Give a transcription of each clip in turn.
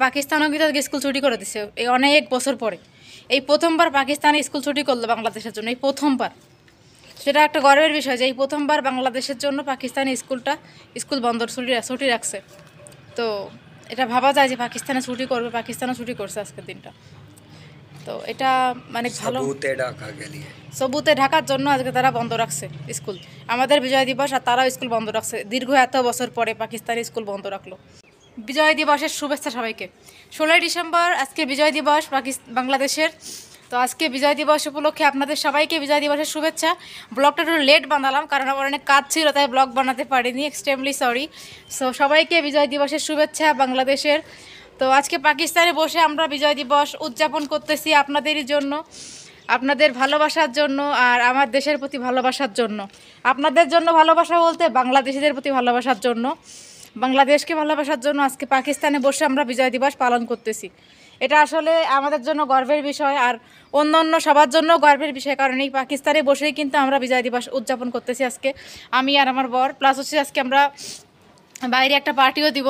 পাকিস্তানও কিন্তু আজকে স্কুল ছুটি করে দিছে এই অনেক বছর পরে। এই প্রথমবার পাকিস্তানে স্কুল ছুটি করলো বাংলাদেশের জন্য, এই প্রথমবার। সেটা একটা গর্বের বিষয় যে এই প্রথমবার বাংলাদেশের জন্য পাকিস্তানি স্কুল বন্ধ ছুটি রাখছে। তো এটা ভাবা যায় যে পাকিস্তানে ছুটি করবে, পাকিস্তানও ছুটি করছে আজকের দিনটা। তো এটা মানে ভালো সবুতে ঢাকার জন্য আজকে তারা বন্ধ রাখছে স্কুল। আমাদের বিজয় দিবস আর তারাও স্কুল বন্ধ রাখছে, দীর্ঘ এত বছর পরে পাকিস্তানি স্কুল বন্ধ রাখলো। বিজয় দিবসের শুভেচ্ছা সবাইকে। 16ই ডিসেম্বর আজকে বিজয় দিবস বাংলাদেশের। তো আজকে বিজয় দিবস উপলক্ষে আপনাদের সবাইকে বিজয় দিবসের শুভেচ্ছা। ব্লগটা একটু লেট বানালাম কারণ আমার অনেক কাজ ছিল, তাই ব্লগ বানাতে পারিনি, এক্সট্রিমলি সরি। সো সবাইকে বিজয় দিবসের শুভেচ্ছা বাংলাদেশের। তো আজকে পাকিস্তানে বসে আমরা বিজয় দিবস উদযাপন করতেছি আপনাদেরই জন্য, আপনাদের ভালোবাসার জন্য আর আমার দেশের প্রতি ভালোবাসার জন্য। আপনাদের জন্য ভালোবাসা বলতে বাংলাদেশিদের প্রতি ভালোবাসার জন্য, বাংলাদেশকে ভালোবাসার জন্য আজকে পাকিস্তানে বসে আমরা বিজয় দিবস পালন করতেছি। এটা আসলে আমাদের জন্য গর্বের বিষয় আর অন্য সবার জন্য গর্বের বিষয়, কারণ এই পাকিস্তানে বসেই কিন্তু আমরা বিজয় দিবস উদযাপন করতেছি আজকে, আমি আর আমার বর। প্লাস হচ্ছে আজকে আমরা বাইরে একটা পার্টিও দিব,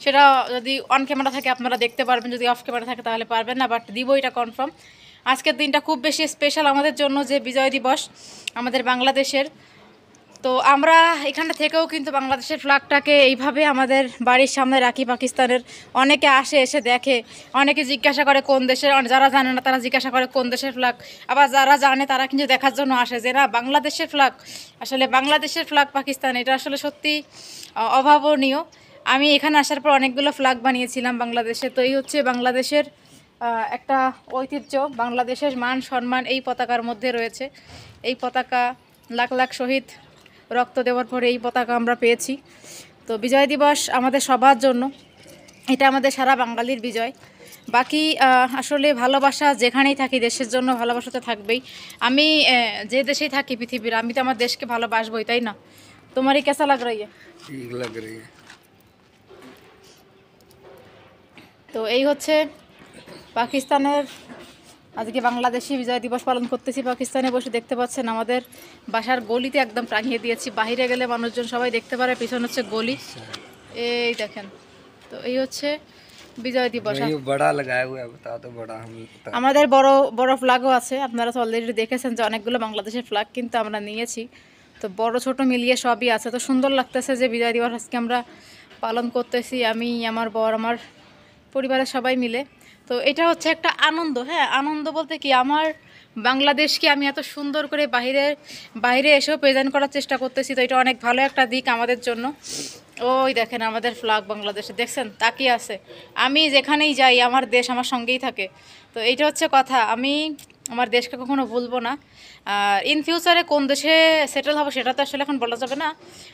সেটা যদি অন ক্যামেরা থাকে আপনারা দেখতে পারবেন, যদি অফ ক্যামেরা থাকে তাহলে পারবেন না, বাট দিব, এটা কনফার্ম। আজকের দিনটা খুব বেশি স্পেশাল আমাদের জন্য, যে বিজয় দিবস আমাদের বাংলাদেশের। তো আমরা এখানে থেকেও কিন্তু বাংলাদেশের ফ্ল্যাগটাকে এইভাবে আমাদের বাড়ির সামনে রাখি। পাকিস্তানের অনেকে আসে, এসে দেখে, অনেকে জিজ্ঞাসা করে কোন দেশের, যারা জানে না তারা জিজ্ঞাসা করে কোন দেশের ফ্ল্যাগ, আবার যারা জানে তারা কিন্তু দেখার জন্য আসে যে না বাংলাদেশের ফ্ল্যাগ, আসলে বাংলাদেশের ফ্ল্যাগ পাকিস্তান, এটা আসলে সত্যি অভাবনীয়। আমি এখানে আসার পর অনেকগুলো ফ্ল্যাগ বানিয়েছিলাম বাংলাদেশে। তো এই হচ্ছে বাংলাদেশের একটা ঐতিহ্য, বাংলাদেশের মান সম্মান এই পতাকার মধ্যে রয়েছে। এই পতাকা লাখ লাখ শহীদ রক্ত দেওয়ার পরে এই পতাকা আমরা পেয়েছি। তো বিজয় দিবস আমাদের সবার জন্য, এটা আমাদের সারা বাঙালির বিজয়। বাকি আসলে ভালোবাসা যেখানেই থাকি দেশের জন্য ভালোবাসা তো থাকবেই। আমি যে দেশেই থাকি পৃথিবীর, আমি তো আমার দেশকে ভালোবাসবই, তাই না? তোমারই কেসা লাগ রही है? ঠিক লাগ রही है। তো এই হচ্ছে পাকিস্তানের আজকে বাংলাদেশি বিজয় দিবস পালন করতেছি পাকিস্তানে বসে। দেখতে পাচ্ছেন আমাদের বাসার গলিতে একদম টাঙিয়ে দিয়েছি, বাইরে গেলে মানুষজন সবাই দেখতে পারে, পিছনে হচ্ছে গলি, এই দেখেন। তো এই হচ্ছে বিজয় দিবস। আমাদের বড় বড় ফ্ল্যাগও আছে, আপনারা তো অলরেডি দেখেছেন যে অনেকগুলো বাংলাদেশের ফ্ল্যাগ কিন্তু আমরা নিয়েছি। তো বড় ছোট মিলিয়ে সবই আছে। তো সুন্দর লাগতেছে যে বিজয় দিবস আজকে আমরা পালন করতেছি, আমি, আমার বর, আমার পরিবারের সবাই মিলে। তো এটা হচ্ছে একটা আনন্দ। হ্যাঁ, আনন্দ বলতে কি, আমার বাংলাদেশকে আমি এত সুন্দর করে বাইরে এসেও প্রেজেন্ট করার চেষ্টা করতেছি। তো এটা অনেক ভালো একটা দিক আমাদের জন্য। ওই দেখেন আমাদের ফ্ল্যাগ বাংলাদেশে, দেখছেন তাকিয়ে আছে। আমি যেখানেই যাই আমার দেশ আমার সঙ্গেই থাকে। তো এইটা হচ্ছে কথা, আমি আমার দেশকে কখনো ভুলবো না। আর ইন ফিউচারে কোন দেশে সেটেল হবো সেটা তো আসলে এখন বলা যাবে না,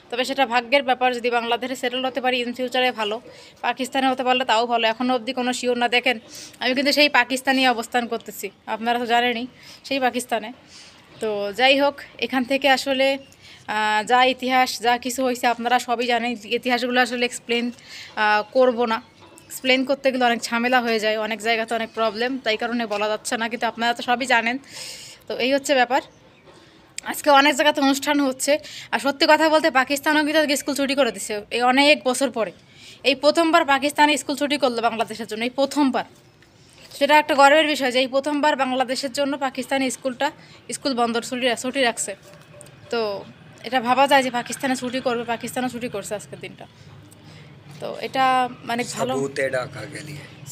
তবে সেটা ভাগ্যের ব্যাপার। যদি বাংলাদেশে সেটেল হতে পারি ইন ফিউচারে ভালো, পাকিস্তানে হতে পারলে তাও ভালো। এখনও অবধি কোনো শিওর না। দেখেন আমি কিন্তু সেই পাকিস্তানে অবস্থান করতেছি, আপনারা তো জানেনই, সেই পাকিস্তানে। তো যাই হোক, এখান থেকে আসলে যা ইতিহাস যা কিছু হয়েছে আপনারা সবই জানেন। ইতিহাসগুলো আসলে এক্সপ্লেন করব না, এক্সপ্লেন করতে গেলে অনেক ঝামেলা হয়ে যায়, অনেক জায়গাতে অনেক প্রবলেম, তাই কারণে বলা যাচ্ছে না, কিন্তু আপনারা তো সবই জানেন। তো এই হচ্ছে ব্যাপার। আজকে অনেক জায়গাতে অনুষ্ঠান হচ্ছে। আর সত্যি কথা বলতে পাকিস্তানও কিন্তু আজকে স্কুল ছুটি করে দিছে এই অনেক বছর পরে। এই প্রথমবার পাকিস্তানে স্কুল ছুটি করলো বাংলাদেশের জন্য, এই প্রথমবার। সেটা একটা গর্বের বিষয় যে এই প্রথমবার বাংলাদেশের জন্য পাকিস্তানি স্কুল বন্ধ ছুটি রাখছে। তো এটা ভাবা যায় যে পাকিস্তানে ছুটি করবে, পাকিস্তানও ছুটি করছে আজকের দিনটা। তো এটা মানে ভালো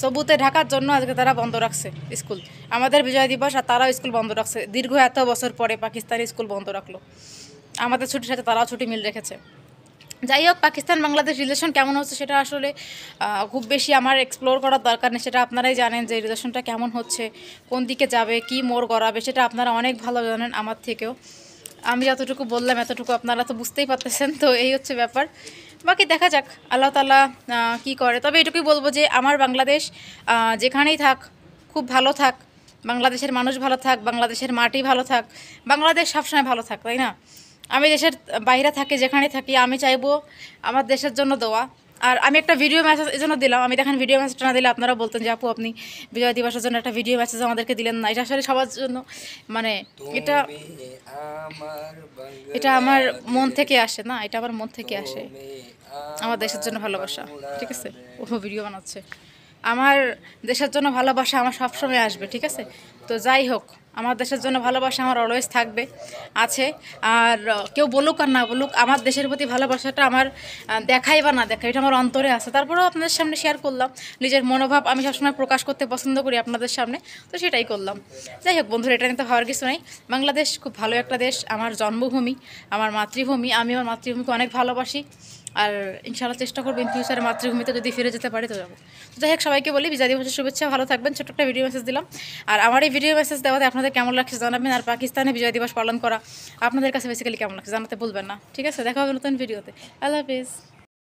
সবুতে ঢাকার জন্য আজকে তারা বন্ধ রাখছে স্কুল। আমাদের বিজয় দিবস আর তারাও স্কুল বন্ধ রাখছে, দীর্ঘ এত বছর পরে পাকিস্তানি স্কুল বন্ধ রাখলো। আমাদের ছুটির সাথে তারাও ছুটি মিল রেখেছে। যাই হোক, পাকিস্তান বাংলাদেশ রিলেশন কেমন হচ্ছে সেটা আসলে খুব বেশি আমার এক্সপ্লোর করার দরকার নেই। সেটা আপনারাই জানেন যে রিলেশনটা কেমন হচ্ছে, কোন দিকে যাবে, কি মোড় গড়াবে, সেটা আপনারা অনেক ভালো জানেন আমার থেকেও। আমি যতটুকু বললাম এতটুকু আপনারা তো বুঝতেই পারতেছেন। তো এই হচ্ছে ব্যাপার। বাকি দেখা যাক আল্লাহ তাআলা কী করে। তবে এটুকুই বলবো যে আমার বাংলাদেশ যেখানেই থাক খুব ভালো থাক, বাংলাদেশের মানুষ ভালো থাক, বাংলাদেশের মাটি ভালো থাক, বাংলাদেশ সবসময় ভালো থাক, তাই না? আমি দেশের বাইরে থাকি, যেখানে থাকি, আমি চাইবো আমার দেশের জন্য দোয়া। আর আমি একটা ভিডিও মেসেজ এই জন্য দিলাম, আমি দেখেন ভিডিও মেসেজটা না দিলে আপনারা বলতেন যে আপু আপনি বিজয় দিবসের জন্য একটা ভিডিও মেসেজ আমাদেরকে দিলেন না। এটা আসলে সবার জন্য মানে এটা আমার মন থেকে আসে না, এটা আমার মন থেকে আসে, আমার দেশের জন্য ভালোবাসা। ঠিক আছে, ও ভিডিও বানাচ্ছে। আমার দেশের জন্য ভালোবাসা আমার সবসময় আসবে, ঠিক আছে? তো যাই হোক, আমার দেশের জন্য ভালোবাসা আমার অলওয়েজ থাকবে, আছে। আর কেউ বলুক আর না বলুক, আমার দেশের প্রতি ভালোবাসাটা আমার দেখাই বা না দেখাই, এটা আমার অন্তরে আছে। তারপরেও আপনাদের সামনে শেয়ার করলাম, নিজের মনোভাব আমি সবসময় প্রকাশ করতে পছন্দ করি আপনাদের সামনে, তো সেটাই করলাম। যাই হোক বন্ধুরা, এটা নিতে হওয়ার কিছু নেই। বাংলাদেশ খুব ভালো একটা দেশ, আমার জন্মভূমি, আমার মাতৃভূমি। আমি আমার মাতৃভূমিকে অনেক ভালোবাসি, আর ইনশাআল্লাহ চেষ্টা করবো ইন ফিউচারে মাতৃভূমিতে যদি ফিরে যেতে পারি তো যাবো। তো যাই হোক, সবাইকে বলি বিজয় দিবসের শুভেচ্ছা, ভালো থাকবেন। ছোট্ট একটা ভিডিও মেসেজ দিলাম। আর আমার এই ভিডিও মেসেজ দেওয়াতে আপনাদের কেমন লাগছে জানাবেন। আর পাকিস্তানে বিজয় দিবস পালন করা আপনাদের কাছে বেসিক্যালি কেমন লাগছে জানাতে ভুলবেন না, ঠিক আছে? দেখা হবে নতুন ভিডিওতে। আল্লাহ হাফিজ।